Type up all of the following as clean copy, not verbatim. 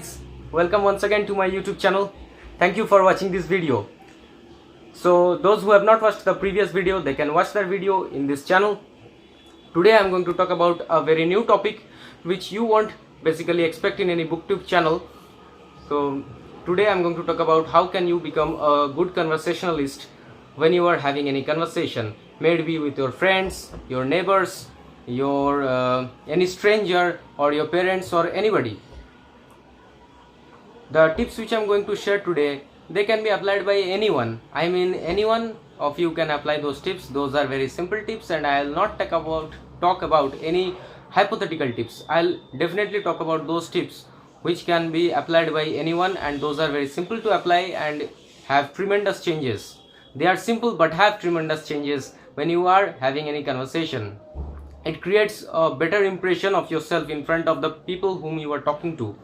guys, welcome once again to my YouTube channel. Thank you for watching this video. So those who have not watched the previous video, they can watch that video in this channel. Today I am going to talk about a very new topic which you won't basically expect in any booktube channel. So today I am going to talk about how can you become a good conversationalist when you are having any conversation, maybe with your friends, your neighbors, your any stranger, or your parents, or anybody. The tips which I am going to share today, they can be applied by anyone. I mean, anyone of you can apply those tips. Those are very simple tips, and I will not talk about any hypothetical tips. I'll definitely talk about those tips which can be applied by anyone, and those are very simple to apply and have tremendous changes. They are simple but have tremendous changes when you are having any conversation. It creates a better impression of yourself in front of the people whom you are talking to.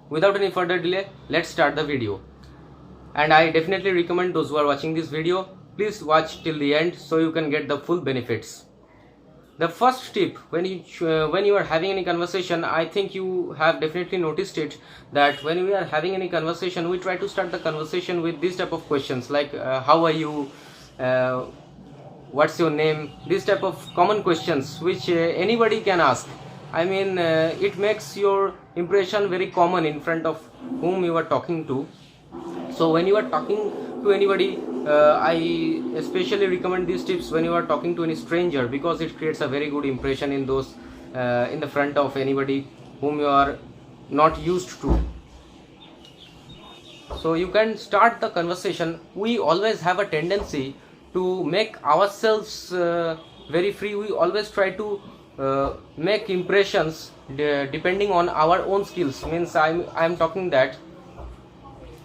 Without any further delay, let's start the video. And I definitely recommend those who are watching this video, please watch till the end so you can get the full benefits. The first tip, when you are having any conversation, I think you have definitely noticed it, that when we are having any conversation, we try to start the conversation with this type of questions like how are you, what's your name, this type of common questions which anybody can ask. I mean, it makes your impression very common in front of whom you are talking to. So when you are talking to anybody, I especially recommend these tips when you are talking to any stranger, because it creates a very good impression in those in the front of anybody whom you are not used to. So you can start the conversation. We always have a tendency to make ourselves very free. We always try to make impressions depending on our own skills. Means I'm talking that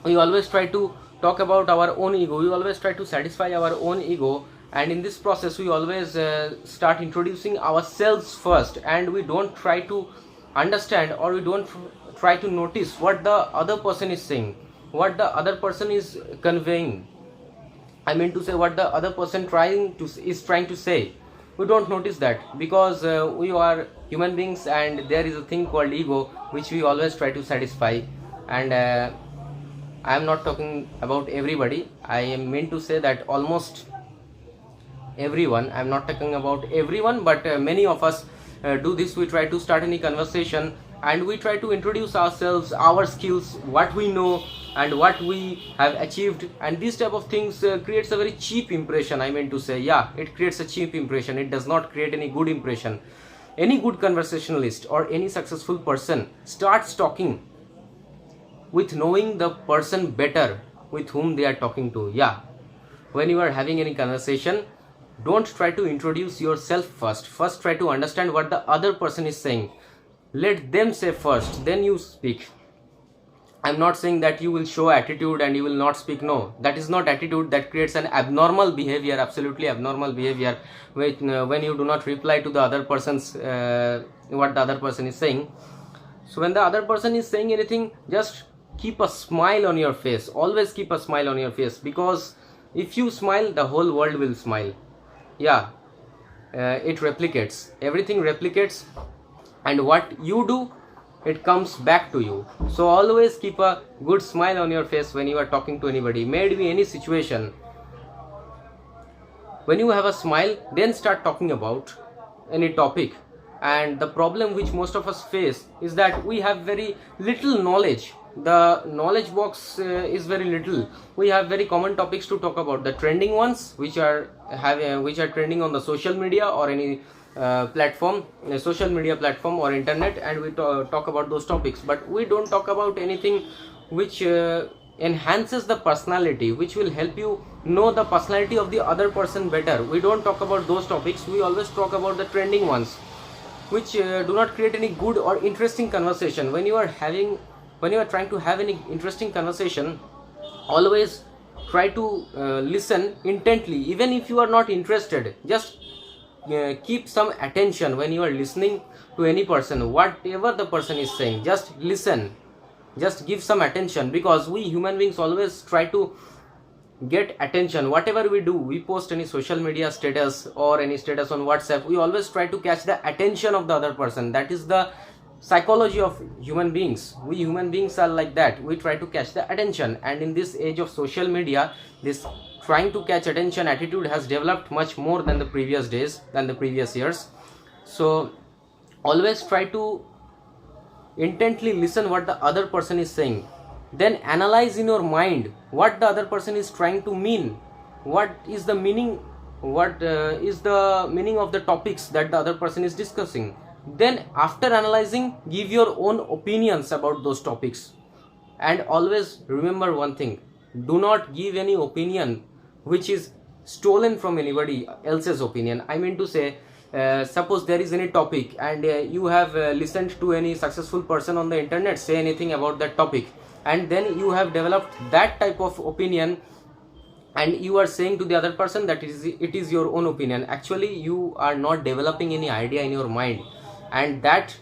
we always try to talk about our own ego. We always try to satisfy our own ego, and in this process we always start introducing ourselves first, and we don't try to understand, or we don't try to notice what the other person is saying, what the other person is conveying. I mean to say, what the other person is trying to say. We don't notice that, because we are human beings, and there is a thing called ego which we always try to satisfy. And I am not talking about everybody. I mean to say that almost everyone. I am not talking about everyone, but many of us do this. We try to start any conversation, and we try to introduce ourselves, our skills, what we know and what we have achieved, and these type of things creates a very cheap impression. I mean to say, yeah, it creates a cheap impression. It does not create any good impression. Any good conversationalist or any successful person starts talking with knowing the person better with whom they are talking to. Yeah, when you are having any conversation, don't try to introduce yourself first try to understand what the other person is saying. Let them say first, then you speak. I'm not saying that you will show attitude and you will not speak. No, that is not attitude. That creates an abnormal behavior, absolutely abnormal behavior, when you do not reply to the other person's what the other person is saying. So when the other person is saying anything, just keep a smile on your face. Always keep a smile on your face, because if you smile, the whole world will smile. Yeah, it replicates. Everything replicates, and what you do, it comes back to you. So always keep a good smile on your face when you are talking to anybody, maybe any situation. When you have a smile, then start talking about any topic. And the problem which most of us face is that we have very little knowledge. The knowledge box is very little. We have very common topics to talk about, the trending ones which are trending on the social media or any social media platform or internet, and we talk about those topics. But we don't talk about anything which enhances the personality, which will help you know the personality of the other person better. We don't talk about those topics. We always talk about the trending ones, which do not create any good or interesting conversation. When you are trying to have any interesting conversation, always try to listen intently. Even if you are not interested, just keep some attention when you are listening to any person. Whatever the person is saying, just listen, just give some attention, because we human beings always try to get attention. Whatever we do, we post any social media status or any status on WhatsApp, we always try to catch the attention of the other person. That is the psychology of human beings. We human beings are like that. We try to catch the attention, and in this age of social media, this trying to catch attention attitude has developed much more than the previous days, than the previous years. So always try to intently listen what the other person is saying, then analyze in your mind what the other person is trying to mean, what is the meaning, what is the meaning of the topics that the other person is discussing. Then after analyzing, give your own opinions about those topics. And always remember one thing: do not give any opinion which is stolen from anybody else's opinion. I mean to say, suppose there is any topic and you have listened to any successful person on the internet say anything about that topic, and then you have developed that type of opinion, and you are saying to the other person that it is your own opinion. Actually, you are not developing any idea in your mind, and that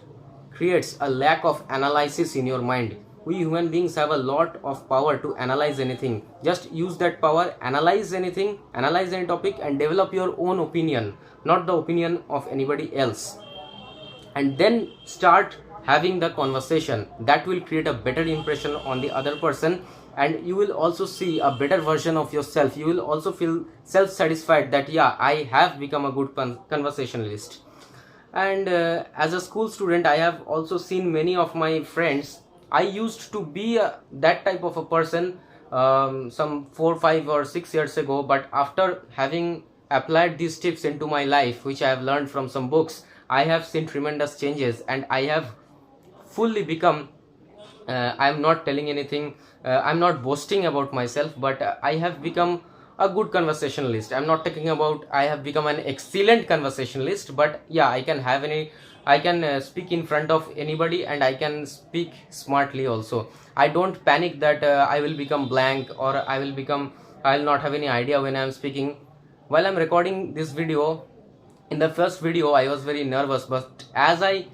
creates a lack of analysis in your mind. We human beings have a lot of power to analyze anything. Just use that power, analyze anything, analyze any topic, and develop your own opinion, not the opinion of anybody else. And then start having the conversation. That will create a better impression on the other person, and you will also see a better version of yourself. You will also feel self-satisfied that yeah, I have become a good conversationalist. And as a school student, I have also seen many of my friends. I used to be that type of a person some 4, 5 or 6 years ago, but after having applied these tips into my life, which I have learned from some books, I have seen tremendous changes, and I have fully become, I am not telling anything, I am not boasting about myself, but I have become a good conversationalist. I am not talking about I have become an excellent conversationalist, but yeah, I can speak in front of anybody, and I can speak smartly also. I don't panic that I will become blank, or I will not have any idea when I am speaking. While I am recording this video, in the first video I was very nervous, but as I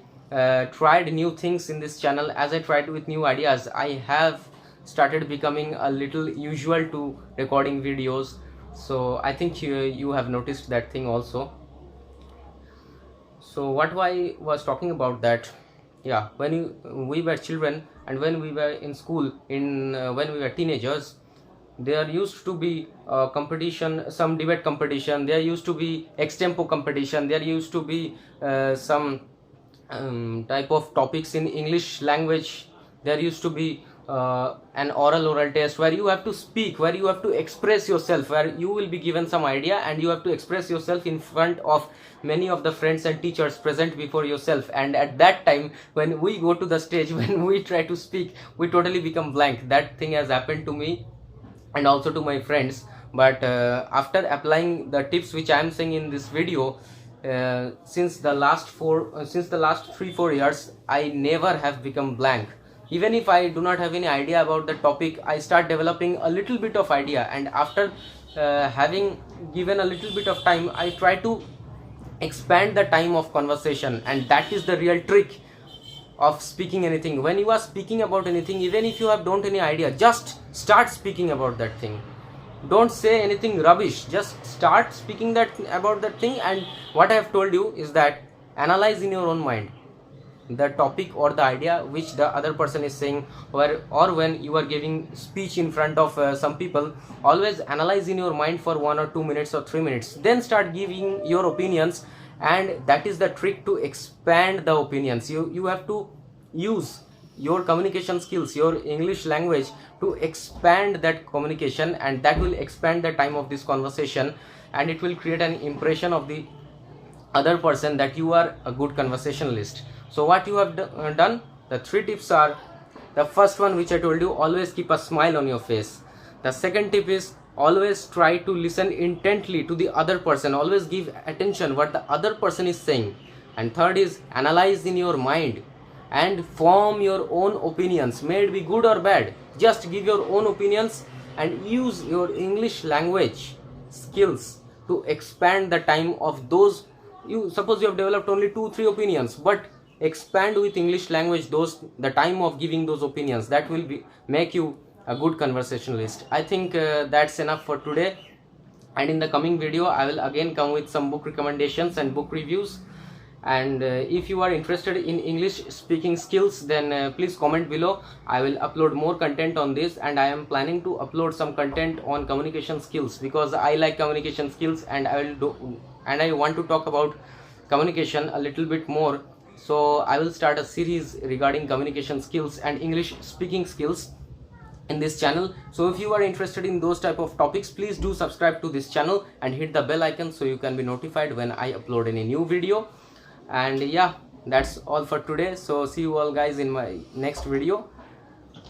tried new things in this channel, as I tried with new ideas, I have started becoming a little usual to recording videos. So I think you have noticed that thing also. So what I was talking about that, yeah, when we were children and when we were in school, when we were teenagers, there used to be competition, some debate competition, there used to be extempo competition, there used to be some type of topics in English language, there used to be an oral test where you have to speak, where you have to express yourself, where you will be given some idea and you have to express yourself in front of many of the friends and teachers present before yourself. And at that time, when we go to the stage, when we try to speak, we totally become blank. That thing has happened to me and also to my friends. But after applying the tips which I am saying in this video, since the last 3-4 years, I never have become blank. Even if I do not have any idea about the topic, I start developing a little bit of idea, and after having given a little bit of time, I try to expand the time of conversation. And that is the real trick of speaking anything. When you are speaking about anything, even if you have don't any idea, just start speaking about that thing. Don't say anything rubbish, just start speaking about that thing. And what I have told you is that analyze in your own mind the topic or the idea which the other person is saying, or when you are giving speech in front of some people, always analyze in your mind for 1 or 2 minutes or 3 minutes, then start giving your opinions. And that is the trick to expand the opinions. You have to use your communication skills, your English language, to expand that communication, and that will expand the time of this conversation, and it will create an impression of the other person that you are a good conversationalist. So what you have done, the 3 tips are: the first one which I told you, always keep a smile on your face. The second tip is always try to listen intently to the other person, always give attention what the other person is saying. And third is analyze in your mind and form your own opinions, may it be good or bad. Just give your own opinions and use your English language skills to expand the time of those. You suppose you have developed only 2-3 opinions, but expand with English language the time of giving those opinions. That will make you a good conversationalist. I think that's enough for today, and in the coming video I will again come with some book recommendations and book reviews. And if you are interested in English speaking skills, then please comment below. I will upload more content on this, and I am planning to upload some content on communication skills because I like communication skills, and I want to talk about communication a little bit more. So I will start a series regarding communication skills and English speaking skills in this channel. So if you are interested in those type of topics, please do subscribe to this channel and hit the bell icon so you can be notified when I upload any new video. And yeah, that's all for today. So see you all guys in my next video.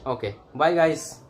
Okay, bye guys.